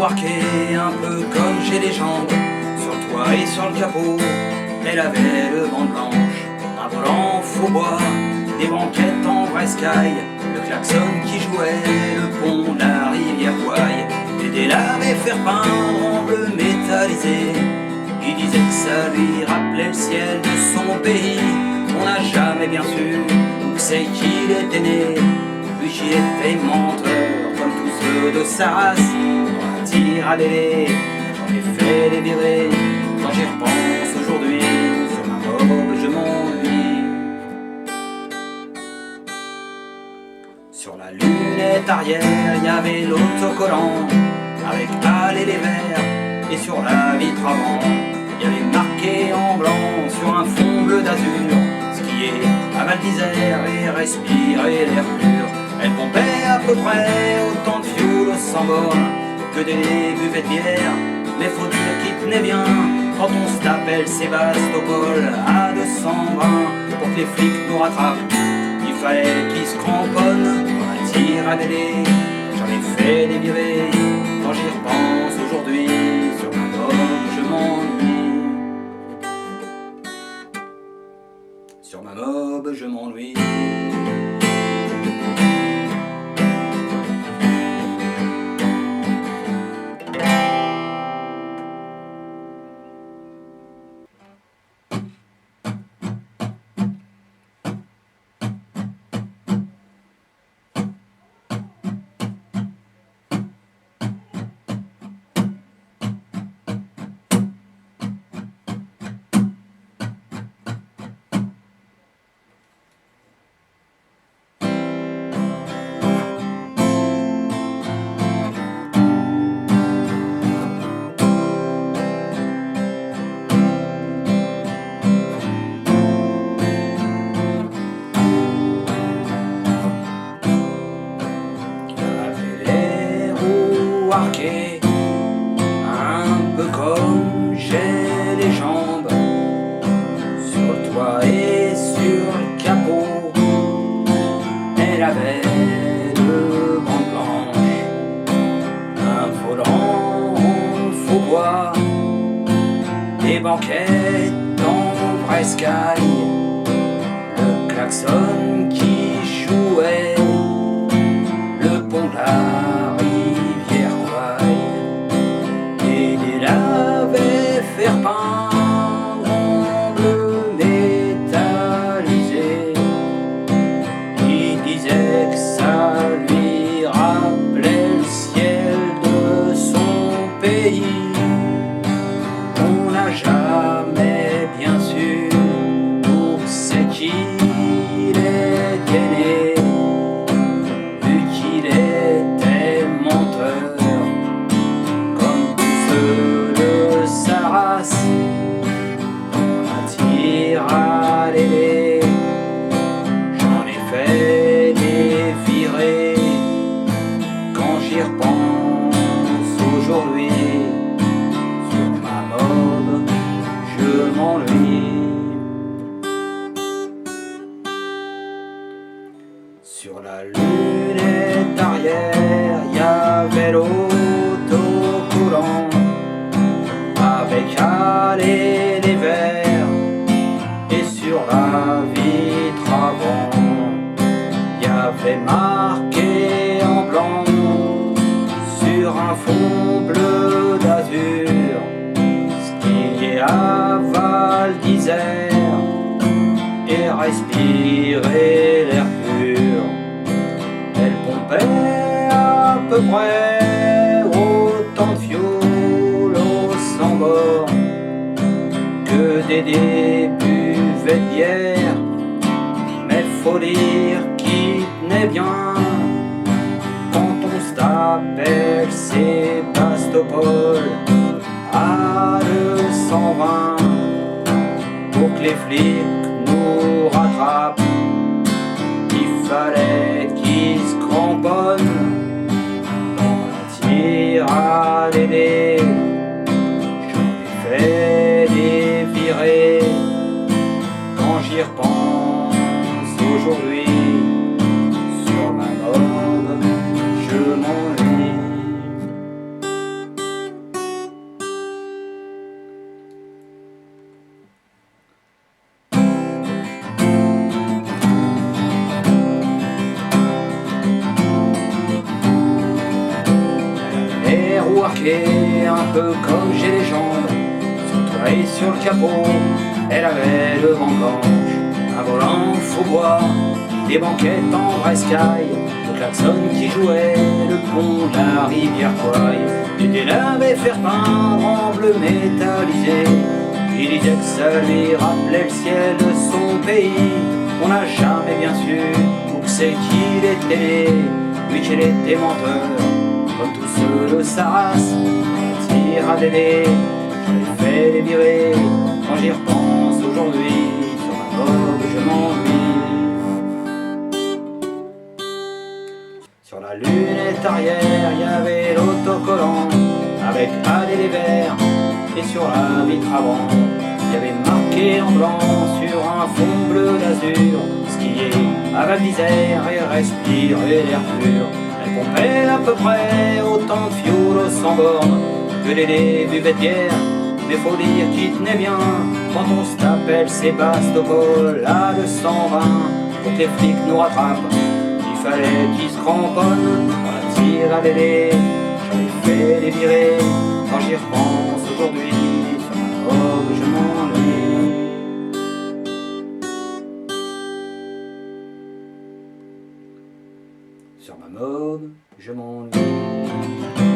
workée un peu comme chez les jambes. Sur le toit et sur le capot, elle avait le vent blanche. Un volant faux bois, des banquettes en vrai sky, le klaxon qui jouait, le pont, la rivière Wye, et des lames et faire-peindre en bleu métallisé. Il disait que ça lui rappelait le ciel de son pays. On n'a jamais bien su où c'est qu'il était né, lui qui était menteur comme tous ceux de sa race. Dans la tire à délai, j'en ai fait les virées. Quand j'y repense aujourd'hui, sur ma robe je m'ennuie. Sur la lunette arrière, il y avait l'autocollant avec Allez les verts, et sur la vitre avant, il y avait marqué en blanc sur un fond bleu d'azur, skier à Val d'Isère et respirer l'air pur. Elle pompait à peu près autant de fioul sans borne que des buvettes de bière, mais faut dire qu'il tenait bien quand on se tapait le Sébastopol à 220 pour que les flics nous rattrapent. Il fallait qu'ils se cramponnent dans la tire à délai. J'en ai fait des virées, quand j'y repense aujourd'hui, sur ma mob je m'ennuie. Sur ma mob je m'ennuie. Un peu comme j'ai les jambes, sur le toit et sur le capot, elle avait le bande blanche, un volant en faux bois, des banquettes en vrai sky, le klaxon qui jouait, le pont de la rivière faire peindre en bleu métallisé. Il disait que ça lui rappelait le ciel de son pays. On n'a jamais bien su où c'est qu'il était né, vu qu'il était menteur comme tous ceux de sa race. On la tire à l'aider, j'en ai fait des virées. Quand j'y repense aujourd'hui, sur ma mob je m'ennuie. Sur la lunette arrière, il y avait l'autocollant avec Allez les verts, et sur la vitre avant, il y avait marqué en blanc sur un fond bleu d'azur, skier à Val d'Isère et respirer l'air pur. Elle pompait à peu près autant de fioul sans bord que des buvettes de bière, mais faut dire qu'il tenait bien quand on se tapait le Sébastopol à 220 pour que les flics nous rattrapent. Il fallait qu'ils se cramponnent dans la tire à l'aider. J'en ai fait des virées, quand j'y repense aujourd'hui, sur ma mob je m'ennuie. manquait un peu comme j'ai les jambes. Sur toi et sur le capot, elle avait le vent blanche. Un volant faux bois, des banquettes en braiscaille, le klaxon qui jouait, le pont de la rivière Kouaï. Dédé l'avait fait peindre en bleu métallisé. Il disait que ça lui rappelait le ciel de son pays. On n'a jamais bien su où que c'est qu'il était né, lui qu'il était menteur, comme tous ceux de sa race. On tire à Dédé, j'avais fait les virer. Quand j'y repense aujourd'hui, sur ma robe je m'ennuie. Sur la lunette arrière, il y avait l'autocollant avec Allez les Verts. Et sur la vitre avant, il y avait marqué en blanc sur un fond bleu d'azur: skier à Val d'Isère et respirer l'air pur. Elle pompait à peu près autant de fioul sans borne que Dédé buvait de bière. Mais faut dire qu'il tenait bien quand on se tapait le Sébastopol à le 120. Pour que les flics nous rattrapent, il fallait qu'ils se cramponnent. On la tire à Dédé, j'avais fait les virer. Quand j'y repense aujourd'hui, sur ma robe je m'ennuie. Sur ma mob, je m'ennuie.